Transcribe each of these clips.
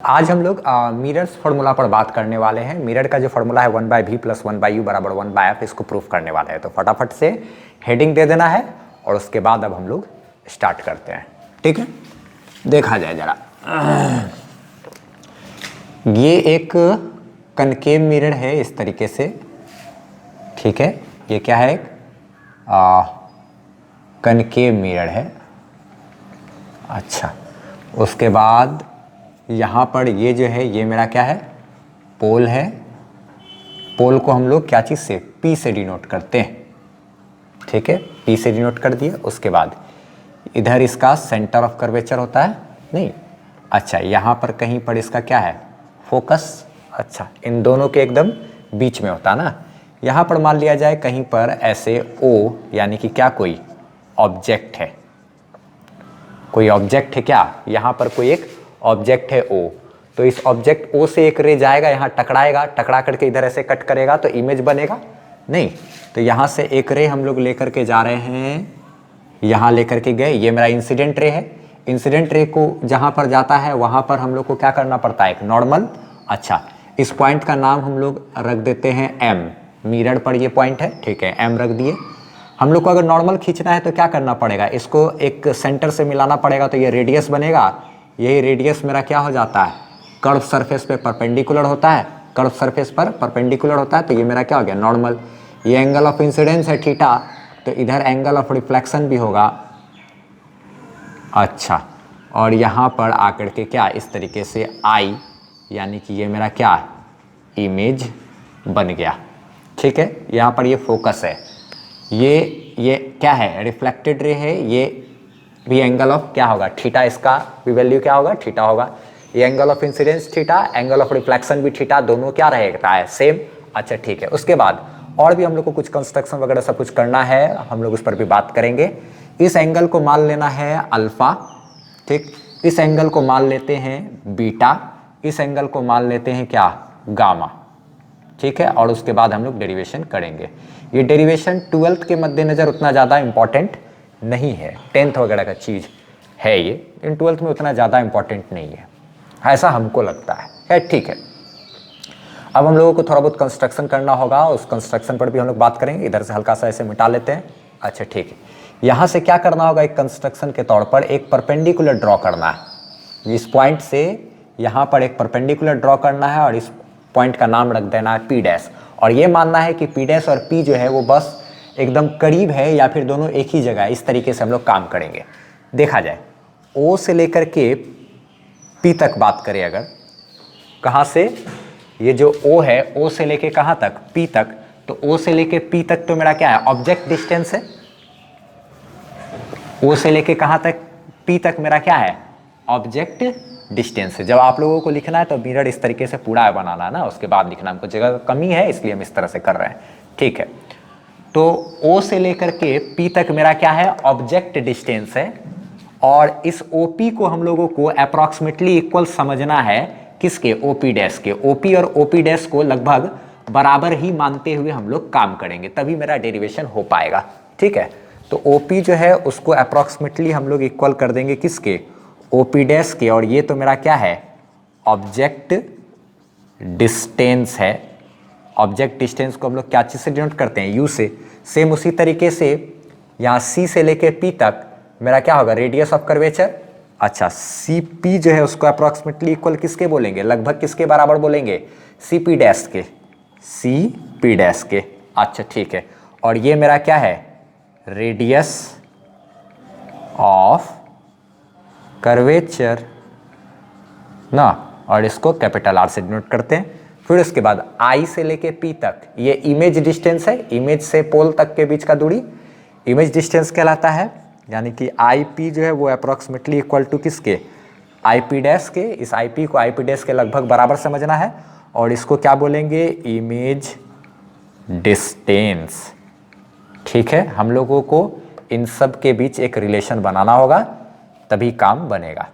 आज हम लोग मिरर्स फार्मूला पर बात करने वाले हैं। मिरर का जो फार्मूला है 1/v + 1/u बराबर 1/f, इसको प्रूफ करने वाले हैं। तो फटाफट से हेडिंग दे देना है और उसके बाद अब हम लोग स्टार्ट करते हैं। ठीक है, देखा जाए जरा। ये एक कनकेव मिरर है इस तरीके से। ठीक है, ये क्या है? कनकेव मिरर है। अच्छा, उसके बाद यहाँ पर ये जो है ये मेरा क्या है? पोल है। पोल को हम लोग क्या चीज़ से? P से डिनोट करते हैं। ठीक है, P से डिनोट कर दिए। उसके बाद इधर इसका सेंटर ऑफ कर्वेचर होता है नहीं? अच्छा, यहाँ पर कहीं पर इसका क्या है? फोकस। अच्छा, इन दोनों के एकदम बीच में होता है ना। यहाँ पर मान लिया जाए कहीं पर ऐसे O, यानी कि क्या कोई ऑब्जेक्ट है। कोई ऑब्जेक्ट है क्या? यहाँ पर कोई एक ऑब्जेक्ट है O। तो इस ऑब्जेक्ट O से एक रे जाएगा, यहाँ टकराएगा, टकरा करके इधर ऐसे कट करेगा तो इमेज बनेगा नहीं। तो यहाँ से एक रे हम लोग लेकर के जा रहे हैं, यहाँ लेकर के गए। ये मेरा इंसिडेंट रे है। इंसिडेंट रे को जहाँ पर जाता है वहाँ पर हम लोग को क्या करना पड़ता है? एक नॉर्मल। अच्छा, इस पॉइंट का नाम हम लोग रख देते हैं M। मिरर पर ये पॉइंट है, ठीक है, M रख दिए। हम लोग को अगर नॉर्मल खींचना है तो क्या करना पड़ेगा? इसको एक सेंटर से मिलाना पड़ेगा, तो ये रेडियस बनेगा। यही रेडियस मेरा क्या हो जाता है? कर्व सरफेस पे परपेंडिकुलर होता है। कर्व सरफेस पर परपेंडिकुलर होता है, तो ये मेरा क्या हो गया? नॉर्मल। ये एंगल ऑफ इंसिडेंस है थीटा, तो इधर एंगल ऑफ रिफ्लेक्शन भी होगा। अच्छा, और यहाँ पर आकर के क्या इस तरीके से आई, यानी कि ये मेरा क्या? इमेज बन गया। ठीक है, यहाँ पर ये फोकस है। ये क्या है? रिफ्लेक्टेड रे है। ये भी एंगल ऑफ क्या होगा? थीटा। इसका भी वैल्यू क्या होगा? थीटा होगा। ये angle of incidence theta, angle of reflection भी थीटा, दोनों क्या रहेगा? है सेम। अच्छा, ठीक है। उसके बाद और भी हम लोग को कुछ कंस्ट्रक्शन वगैरह सब कुछ करना है, हम लोग उस पर भी बात करेंगे। इस एंगल को मान लेना है अल्फा। ठीक, इस एंगल को मान लेते हैं बीटा, इस एंगल को मान लेते हैं क्या? गामा। ठीक है, और उसके बाद हम लोग डेरिवेशन करेंगे। ये डेरिवेशन 12th के मद्देनजर उतना ज़्यादा इंपॉर्टेंट नहीं है, 10th वगैरह का चीज़ है ये। इन 12th में उतना ज़्यादा इंपॉर्टेंट नहीं है, ऐसा हमको लगता है। ठीक है, अब हम लोगों को थोड़ा बहुत कंस्ट्रक्शन करना होगा, उस कंस्ट्रक्शन पर भी हम लोग बात करेंगे। इधर से हल्का सा ऐसे मिटा लेते हैं। अच्छा, ठीक है, यहाँ से क्या करना होगा? एक कंस्ट्रक्शन के तौर पर एक परपेंडिकुलर ड्रॉ करना है। इस पॉइंट से यहाँ पर एक परपेंडिकुलर ड्रॉ करना है और इस पॉइंट का नाम रख देना है P'। और ये मानना है कि P' और P जो है वो बस एकदम करीब है या फिर दोनों एक ही जगह है। इस तरीके से हम लोग काम करेंगे। देखा जाए O से लेकर के P तक बात करें, अगर कहाँ से ये जो O है, O से लेके कहाँ तक? P तक। तो O से लेके P तक तो मेरा क्या है? ऑब्जेक्ट डिस्टेंस है। O से लेके कहाँ तक? P तक मेरा क्या है? ऑब्जेक्ट डिस्टेंस है। जब आप लोगों को लिखना है तो मिरर इस तरीके से पूरा बनाना है ना, उसके बाद लिखना। हमको जगह कमी है इसलिए हम इस तरह से कर रहे हैं। ठीक है, तो O से लेकर के P तक मेरा क्या है? ऑब्जेक्ट डिस्टेंस है। और इस OP को हम लोगों को अप्रॉक्सीमेटली इक्वल समझना है किसके? OP' के। OP और OP' को लगभग बराबर ही मानते हुए हम लोग काम करेंगे, तभी मेरा डेरिवेशन हो पाएगा। ठीक है, तो OP जो है उसको अप्रॉक्सीमेटली हम लोग इक्वल कर देंगे किसके? OP' के। और ये तो मेरा क्या है? ऑब्जेक्ट डिस्टेंस है। ऑब्जेक्ट डिस्टेंस को हम लोग क्या चीज़ से डिनोट करते हैं? U से। सेम उसी तरीके से यहाँ C से लेके P तक मेरा क्या होगा? Radius of curvature. अच्छा, CP जो है उसको अप्रॉक्सीमेटली इक्वल किसके बोलेंगे? लगभग किसके बराबर बोलेंगे? CP' के। CP' के। अच्छा, ठीक है, और ये मेरा क्या है? रेडियस ऑफ कर्वेचर ना, और इसको कैपिटल R से डिनोट करते हैं। फिर उसके बाद I से लेके P तक ये इमेज डिस्टेंस है। इमेज से पोल तक के बीच का दूरी इमेज डिस्टेंस कहलाता है, यानी कि IP जो है वो अप्रॉक्सीमेटली इक्वल टू किसके? IP' के। इस IP को IP' के लगभग बराबर समझना है और इसको क्या बोलेंगे? Image distance. ठीक है, हम लोगों को इन सब के बीच एक रिलेशन बनाना होगा, तभी काम बनेगा।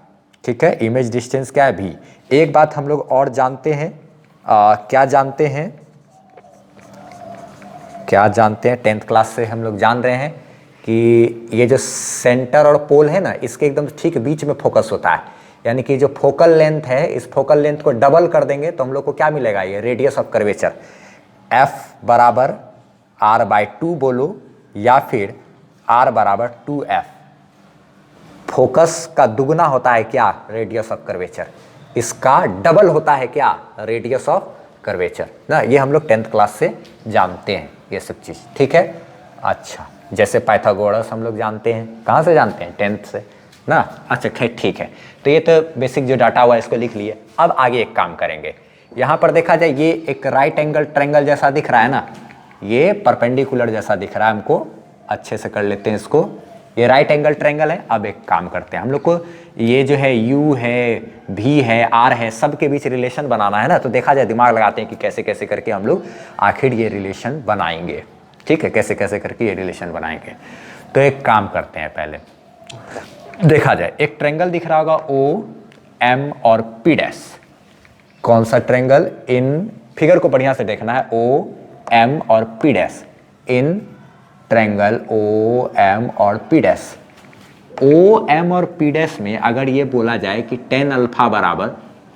ठीक है, इमेज डिस्टेंस क्या है? भी। एक बात हम लोग और जानते हैं, क्या जानते हैं? 10th क्लास से हम लोग जान रहे हैं कि ये जो सेंटर और पोल है ना, इसके एकदम ठीक बीच में फोकस होता है। यानी कि जो फोकल लेंथ है, इस फोकल लेंथ को डबल कर देंगे तो हम लोग को क्या मिलेगा, ये रेडियस ऑफ कर्वेचर। एफ बराबर r/2 बोलो या फिर r बराबर 2f। फोकस का दुगना होता है क्या, रेडियस ऑफ कर्वेचर, इसका डबल होता है क्या, रेडियस ऑफ कर्वेचर ना। ये हम लोग 10th क्लास से जानते हैं ये सब चीज़, ठीक है। अच्छा, जैसे पाइथागोरस हम लोग जानते हैं, कहाँ से जानते हैं, 10th से ना। अच्छा ठीक है, तो ये तो बेसिक जो डाटा हुआ है इसको लिख लिए। अब आगे एक काम करेंगे, यहाँ पर देखा जाए ये एक राइट एंगल ट्रायंगल जैसा दिख रहा है ना, ये परपेंडिकुलर जैसा दिख रहा है हमको, अच्छे से कर लेते हैं इसको। ये राइट एंगल ट्रायंगल है। अब एक काम करते हैं, हम लोग को ये जो है u है, v है, r है, सब के बीच रिलेशन बनाना है ना। तो देखा जाए दिमाग लगाते हैं कि कैसे कैसे करके हम लोग आखिर ये रिलेशन बनाएंगे, ठीक है, कैसे कैसे करके ये रिलेशन बनाएंगे। तो एक काम करते हैं, पहले देखा जाए एक ट्रायंगल दिख रहा होगा o, m और p डैश। कौन सा ट्रायंगल, इन फिगर को बढ़िया से देखना है, o, m और p dash, in triangle O M और पी डैश। ओ एम और पी डैश में अगर ये बोला जाए कि tan अल्फा बराबर,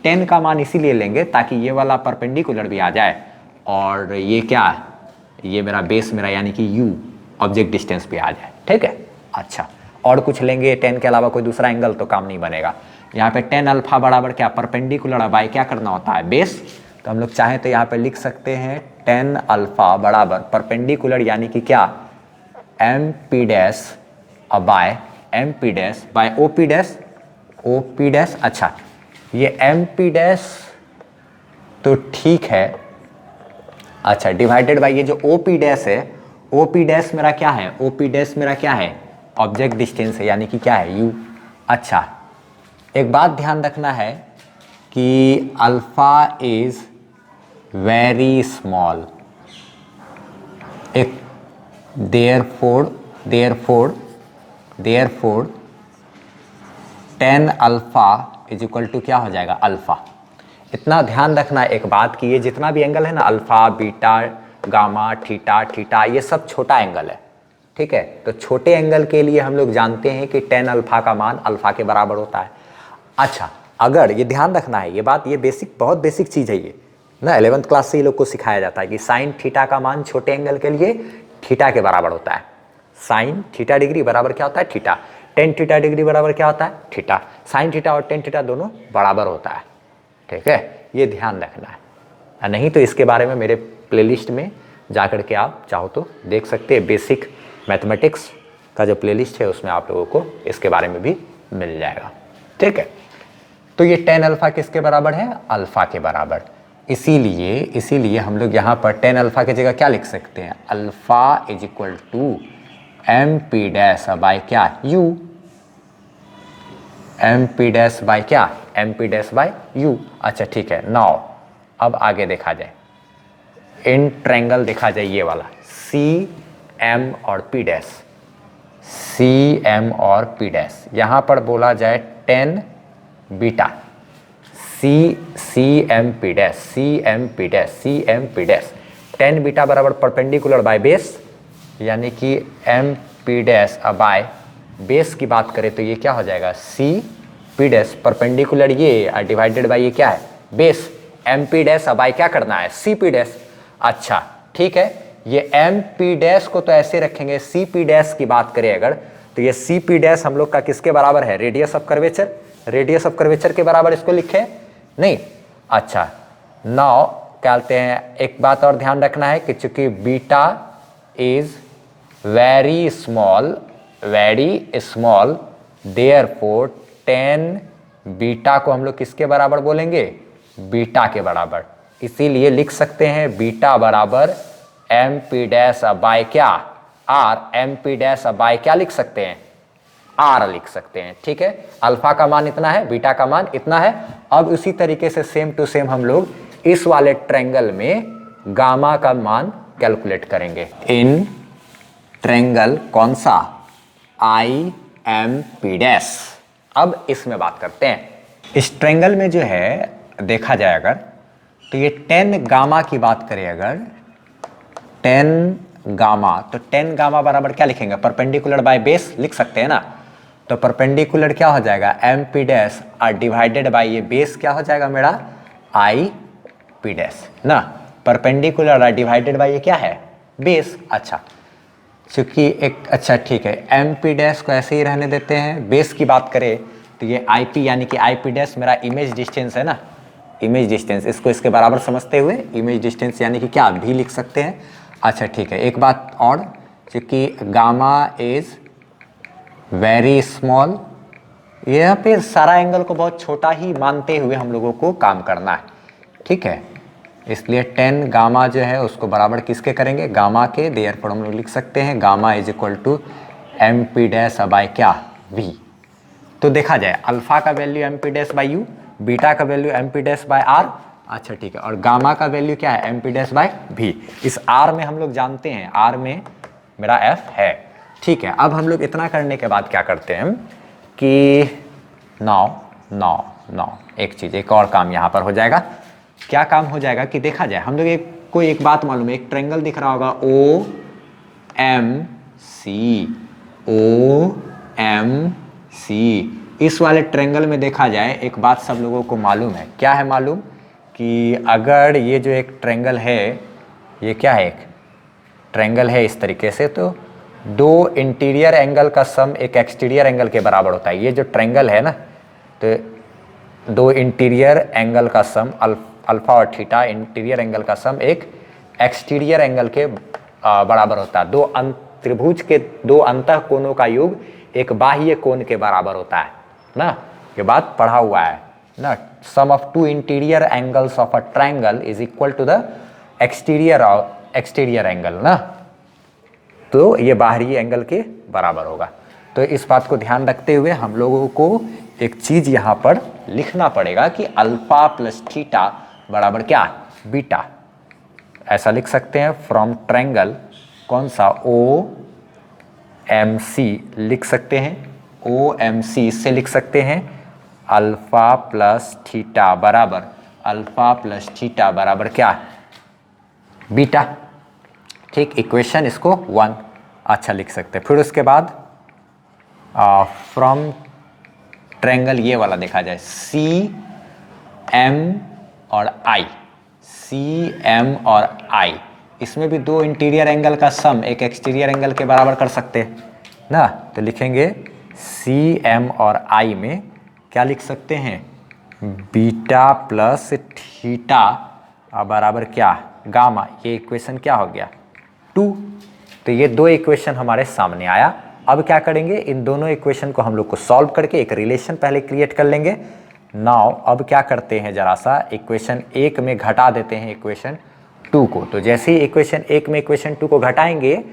tan का मान इसीलिए लेंगे ताकि ये वाला परपेंडिकुलर भी आ जाए और ये क्या है, ये मेरा बेस मेरा यानी कि u ऑब्जेक्ट डिस्टेंस भी आ जाए, ठीक है। अच्छा, और कुछ लेंगे tan के अलावा कोई दूसरा एंगल तो काम नहीं बनेगा। यहाँ पे tan अल्फा बराबर क्या, परपेंडिकुलर बाय क्या करना होता है, बेस। तो हम लोग चाहें तो यहाँ पे लिख सकते हैं tan अल्फा बराबर परपेंडिकुलर यानी कि क्या, M P dash by M P dash by O P dash, O P dash. अच्छा, ये एम पी डैश तो ठीक है, अच्छा, डिवाइडेड बाय ये जो ओ पी डैश है, ओ पी डैश मेरा क्या है, ओ पी डैश मेरा क्या है, ऑब्जेक्ट डिस्टेंस है यानी कि क्या है, u। अच्छा, एक बात ध्यान रखना है कि अल्फा इज वेरी स्मॉल, एक therefore tan alpha is equal to क्या हो जाएगा, अल्फा। इतना ध्यान रखना एक बात कि ये जितना भी एंगल है ना, alpha, beta, gamma, theta, theta, ये सब छोटा एंगल है, ठीक है। तो छोटे एंगल के लिए हम लोग जानते हैं कि tan अल्फा का मान अल्फा के बराबर होता है। अच्छा, अगर ये ध्यान रखना है, ये बात, ये बेसिक, बहुत बेसिक चीज़ है ये ना, 11th क्लास से ये लोग को सिखाया जाता है कि साइन थीटा का मान छोटे एंगल के लिए थीटा के बराबर होता है। साइन थीटा डिग्री बराबर क्या होता है, थीटा। टेन थीटा डिग्री बराबर क्या होता है, थीटा। साइन थीटा और टेन थीटा दोनों बराबर होता है, ठीक है, ये ध्यान रखना है। नहीं तो इसके बारे में मेरे प्लेलिस्ट में जा कर के आप चाहो तो देख सकते हैं, बेसिक मैथमेटिक्स का जो प्लेलिस्ट है उसमें आप लोगों को इसके बारे में भी मिल जाएगा, ठीक है। तो ये tan अल्फा किसके बराबर है, अल्फा के बराबर। इसीलिए हम लोग यहाँ पर tan अल्फा की जगह क्या लिख सकते हैं, alpha is equal to M P dash by क्या, u, M P dash by क्या, M P dash by u। अच्छा ठीक है, नाउ अब आगे देखा जाए, इन ट्रायंगल देखा जाए ये वाला सी एम और पी डैश, सी एम और पी डैश, यहाँ पर बोला जाए tan beta, C M P dash, C M P dash, C M P dash, tan beta बराबर परपेंडिकुलर बाय बेस, यानी कि M P dash by base की बात करें तो ये क्या हो जाएगा, सी पी डैश परपेंडिकुलर ये डिवाइडेड बाय ये क्या है, base, M P dash by क्या करना है, सी पी डैश। अच्छा ठीक है, ये एम पी डैश को तो ऐसे रखेंगे, सी पी डैश की बात करें अगर तो ये सी पी डैश हम लोग का किसके बराबर है, radius of curvature, radius of curvature के बराबर इसको लिखे नहीं। अच्छा नाउ क्या कहते हैं, एक बात और ध्यान रखना है कि चूंकि beta is very small therefore tan beta को हम लोग किसके बराबर बोलेंगे, बीटा के बराबर, इसीलिए लिख सकते हैं बीटा बराबर एम पी डैश बाय क्या, R, M P dash by क्या लिख सकते हैं, आर लिख सकते हैं, ठीक है। अल्फा का मान इतना है, बीटा का मान इतना है। अब उसी तरीके से सेम टू सेम हम लोग इस वाले ट्रायंगल में गामा का मान कैलकुलेट करेंगे। इन ट्रायंगल कौन सा, आई एम पी डैश। अब इसमें बात करते हैं, इस ट्रायंगल में जो है देखा जाए अगर तो ये tan गामा की बात करें अगर, tan गामा, तो tan गामा बराबर क्या लिखेंगे, परपेंडिकुलर बाय बेस लिख सकते हैं ना। तो परपेंडिकुलर क्या हो जाएगा, एम पी डैश और डिवाइडेड बाई ये बेस क्या हो जाएगा मेरा, आई पी डैश ना। परपेंडिकुलर और डिवाइडेड बाई ये क्या है, बेस। अच्छा चूंकि एक, अच्छा ठीक है, एम पी डैश को ऐसे ही रहने देते हैं। बेस की बात करें तो ये आई पी यानी कि आई पी डैश मेरा इमेज डिस्टेंस है ना, इमेज डिस्टेंस, इसको इसके बराबर समझते हुए इमेज डिस्टेंस यानी कि क्या भी लिख सकते हैं। अच्छा ठीक है, एक बात और, चूँकि गामा इज वेरी स्मॉल, यहाँ पे सारा एंगल को बहुत छोटा ही मानते हुए हम लोगों को काम करना है, ठीक है। इसलिए 10 गामा जो है उसको बराबर किसके करेंगे, गामा के। देयरफॉर हम लोग लिख सकते हैं gamma is equal to M P dash by क्या, वी। तो देखा जाए अल्फा का value M P dash by U, beta का value M P dash by R, अच्छा ठीक है, और गामा का वैल्यू क्या है, एम पी डैश बाय भी। इस आर में हम लोग जानते हैं, आर में मेरा एफ है, ठीक है। अब हम लोग इतना करने के बाद क्या करते हैं कि नाउ एक चीज़, एक और काम यहाँ पर हो जाएगा। क्या काम हो जाएगा कि देखा जाए, हम लोग एक बात मालूम है, एक ट्रायंगल दिख रहा होगा ओ एम सी। इस वाले ट्रायंगल में देखा जाए एक बात सब लोगों को मालूम है, क्या है मालूम, कि अगर ये जो एक ट्रायंगल है, ये क्या है, एक ट्रायंगल है इस तरीके से, तो दो इंटीरियर एंगल का सम एक एक्सटीरियर एंगल के बराबर होता है। ये जो ट्रायंगल है ना, तो दो इंटीरियर एंगल का सम अल्फा और थीटा, इंटीरियर एंगल का सम एक एक्सटीरियर एंगल के बराबर होता है। त्रिभुज के दो अंतः कोणों का योग एक बाह्य कोण के बराबर होता है ना, ये बात पढ़ा हुआ है ना। Sum of two interior angles of a triangle is equal to the exterior angle ना, तो ये बाहरी एंगल के बराबर होगा। तो इस बात को ध्यान रखते हुए हम लोगों को एक चीज यहाँ पर लिखना पड़ेगा कि अल्फा प्लस थीटा बराबर क्या, बीटा। ऐसा लिख सकते हैं फ्रॉम ट्रायंगल, कौन सा, ओ एम सी लिख सकते हैं, ओ एम सी से लिख सकते हैं अल्फा प्लस थीटा बराबर, अल्फा प्लस थीटा बराबर क्या, बीटा, ठीक। इक्वेशन इसको 1 अच्छा लिख सकते हैं। फिर उसके बाद फ्रॉम ट्रायंगल ये वाला देखा जाए, सी एम और आई, सी एम और आई, इसमें भी दो इंटीरियर एंगल का सम एक एक्सटीरियर एंगल के बराबर कर सकते हैं ना। तो लिखेंगे सी एम और आई में क्या लिख सकते हैं, बीटा प्लस थीटा बराबर क्या, गामा। ये इक्वेशन क्या हो गया, 2। तो ये दो इक्वेशन हमारे सामने आया। अब क्या करेंगे, इन दोनों इक्वेशन को हम लोग को सॉल्व करके एक रिलेशन पहले क्रिएट कर लेंगे। नाउ अब क्या करते हैं, जरा सा इक्वेशन 1 में घटा देते हैं इक्वेशन 2 को। तो जैसे ही इक्वेशन 1 में इक्वेशन 2 को घटाएंगे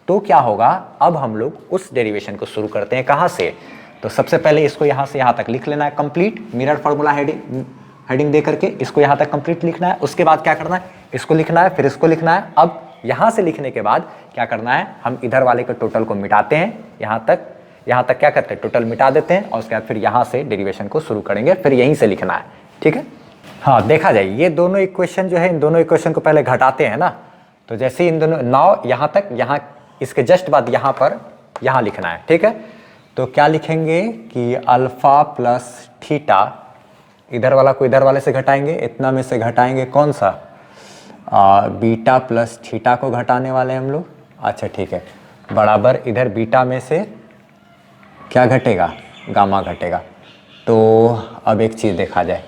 तो क्या होगा, अब हम लोग उस डेरिवेशन को शुरू करते हैं। कहाँ से, तो सबसे पहले इसको यहाँ से यहाँ तक लिख लेना है कंप्लीट, मिरर फार्मूला हेडिंग दे करके इसको यहाँ तक कंप्लीट लिखना है। उसके बाद क्या करना है, इसको लिखना है, फिर इसको लिखना है। अब यहाँ से लिखने के बाद क्या करना है, हम इधर वाले के टोटल को मिटाते हैं, यहाँ तक क्या करते हैं, टोटल मिटा देते हैं, और उसके बाद फिर यहाँ से डेरिवेशन को शुरू करेंगे, फिर यहीं से लिखना है, ठीक है। हाँ देखा जाए, ये दोनों इक्वेशन जो है, इन दोनों इक्वेशन को पहले घटाते हैं ना। तो जैसे इन दोनों नाउ यहाँ तक, यहाँ इसके जस्ट बाद यहाँ पर यहाँ लिखना है, ठीक है। तो क्या लिखेंगे कि अल्फा प्लस थीटा, इधर वाला को इधर वाले से घटाएंगे, इतना में से घटाएंगे कौन सा, बीटा प्लस थीटा को घटाने वाले हम लोग। अच्छा ठीक है, बराबर इधर बीटा में से क्या घटेगा, गामा घटेगा। तो अब एक चीज़ देखा जाए,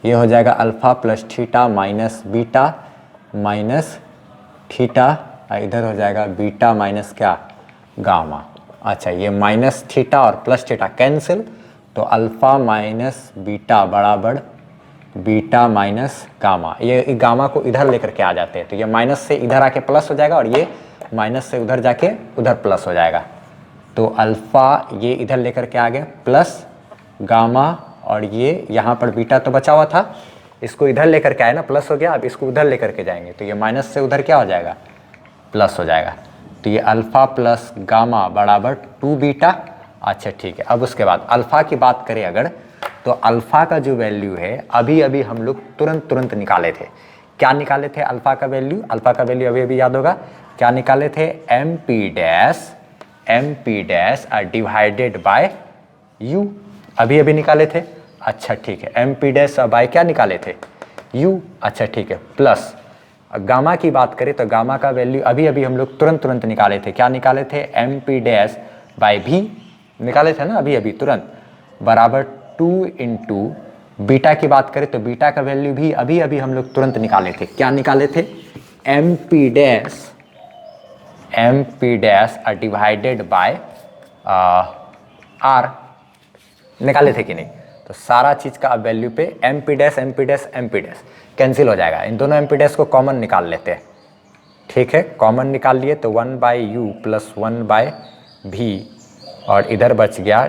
ये हो जाएगा alpha plus theta minus beta minus theta, इधर हो जाएगा बीटा माइनस क्या, गामा। अच्छा, ये माइनस थीटा और प्लस थीटा कैंसिल, तो अल्फा माइनस बीटा बराबर बीटा माइनस गामा। ये गामा को इधर लेकर के आ जाते हैं, तो ये माइनस से इधर आके प्लस हो जाएगा और ये माइनस से उधर जाके उधर प्लस हो जाएगा। तो अल्फ़ा ये इधर लेकर के आ गए प्लस गामा, और ये यहाँ पर बीटा तो बचा हुआ था, इसको इधर लेकर के आए ना, प्लस हो गया। अब इसको उधर लेकर के जाएंगे तो ये माइनस से उधर क्या हो जाएगा, प्लस हो जाएगा। तो ये अल्फ़ा प्लस गामा बराबर 2 बीटा। अच्छा ठीक है, अब उसके बाद अल्फ़ा की बात करें अगर, तो अल्फ़ा का जो वैल्यू है अभी अभी हम लोग तुरंत निकाले थे। क्या निकाले थे अल्फ़ा का वैल्यू, अल्फ़ा का वैल्यू अभी अभी याद होगा, क्या निकाले थे, M P dash divided by u अभी अभी निकाले थे, अच्छा ठीक है, एम पी डैश बाय क्या निकाले थे, u, अच्छा ठीक है, प्लस गामा की बात करें तो गामा का वैल्यू अभी अभी हम लोग तुरंत निकाले थे, क्या निकाले थे, एम पी डैश बाय भी निकाले थे ना अभी अभी तुरंत, बराबर 2 इंटू बीटा की बात करें तो बीटा का वैल्यू भी अभी अभी हम लोग तुरंत निकाले थे, क्या निकाले थे, M P dash divided by R निकाले थे कि नहीं। तो सारा चीज का अब वैल्यू पे एम पी डैश कैंसिल हो जाएगा, इन दोनों एम पी डैश को कॉमन निकाल लेते हैं, ठीक है, कॉमन निकाल लिए तो 1 बाय यू प्लस 1 बाय भी, और इधर बच गया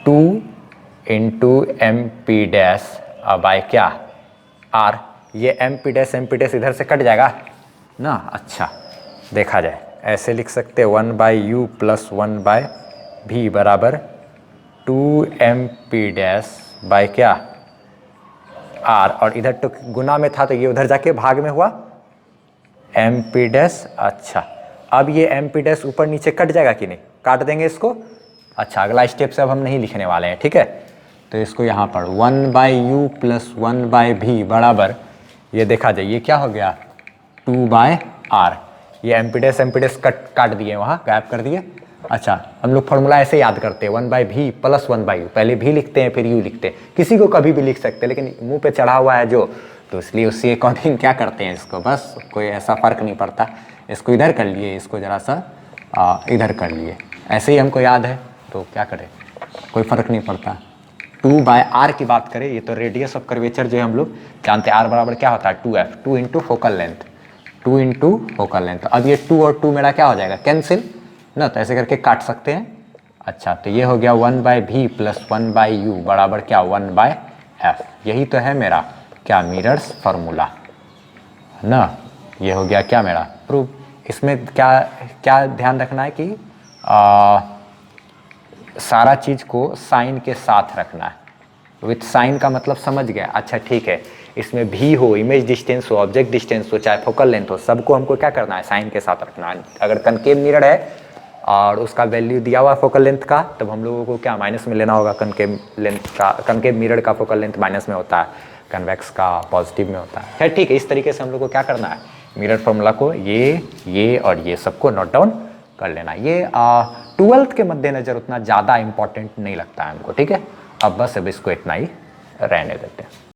2 into M P dash by क्या आर, ये एम पी डैश इधर से कट जाएगा ना, अच्छा देखा जाए ऐसे लिख सकते हैं 1 बाय यू प्लस 1 बाय भी बराबर 2 एम पी डैश बाय क्या आर, और इधर तो गुना में था तो ये उधर जाके भाग में हुआ एम पी डैश, अच्छा अब ये एम पी डैश ऊपर नीचे कट जाएगा कि नहीं, काट देंगे इसको, अच्छा अगला स्टेप से अब हम नहीं लिखने वाले हैं, ठीक है, तो इसको यहाँ पर 1 बाय यू प्लस 1 बाय भी बराबर, ये देखा जाए ये क्या हो गया 2 बाय आर, ये एम पी डैश काट दिए वहाँ गायब कर दिए, अच्छा हम लोग फॉर्मूला ऐसे याद करते हैं 1 बाय भी प्लस 1 बाय यू, पहले भी लिखते हैं फिर यू लिखते हैं, किसी को कभी भी लिख सकते हैं लेकिन मुंह पे चढ़ा हुआ है जो, तो इसलिए उससे अकॉर्डिंग क्या करते हैं इसको, बस कोई ऐसा फ़र्क नहीं पड़ता, इसको इधर कर लिए, इसको ज़रा सा इधर कर लिए, ऐसे ही हमको याद है तो क्या करें, कोई फ़र्क नहीं पड़ता। 2 बाय आर की बात करें, ये तो रेडियस ऑफ कर्वेचर जो है हम लोग जानते हैं, आर बराबर क्या होता है 2f, 2 into focal length, 2 into focal length, अब ये 2 और 2 मेरा क्या हो जाएगा कैंसिल ना, तो ऐसे करके काट सकते हैं, अच्छा तो ये हो गया 1 बाय भी प्लस 1 बाय यू बराबर क्या 1 बाय एफ, यही तो है मेरा क्या मिरर्स फार्मूला ना, ये हो गया क्या मेरा प्रूफ। इसमें क्या क्या ध्यान रखना है कि सारा चीज़ को साइन के साथ रखना है, विथ साइन का मतलब समझ गया, अच्छा ठीक है, इसमें भी हो, इमेज डिस्टेंस हो, ऑब्जेक्ट डिस्टेंस हो, चाहे फोकल लेंथ हो, सबको हमको क्या करना है साइन के साथ रखना है। अगर कनकेव मिरर है और उसका वैल्यू दिया हुआ फोकल लेंथ का, तब हम लोगों को क्या माइनस में लेना होगा, कनकेव लेंथ का, कनकेव मिरर का फोकल लेंथ माइनस में होता है, कन्वेक्स का पॉजिटिव में होता है। खैर ठीक है, इस तरीके से हम लोग को क्या करना है, मिरर फॉर्मूला को ये और ये सबको नोट डाउन कर लेना। ये 12th के मद्देनजर उतना ज़्यादा इंपॉर्टेंट नहीं लगता है हमको, ठीक है। अब बस अब इसको इतना ही रहने देते हैं।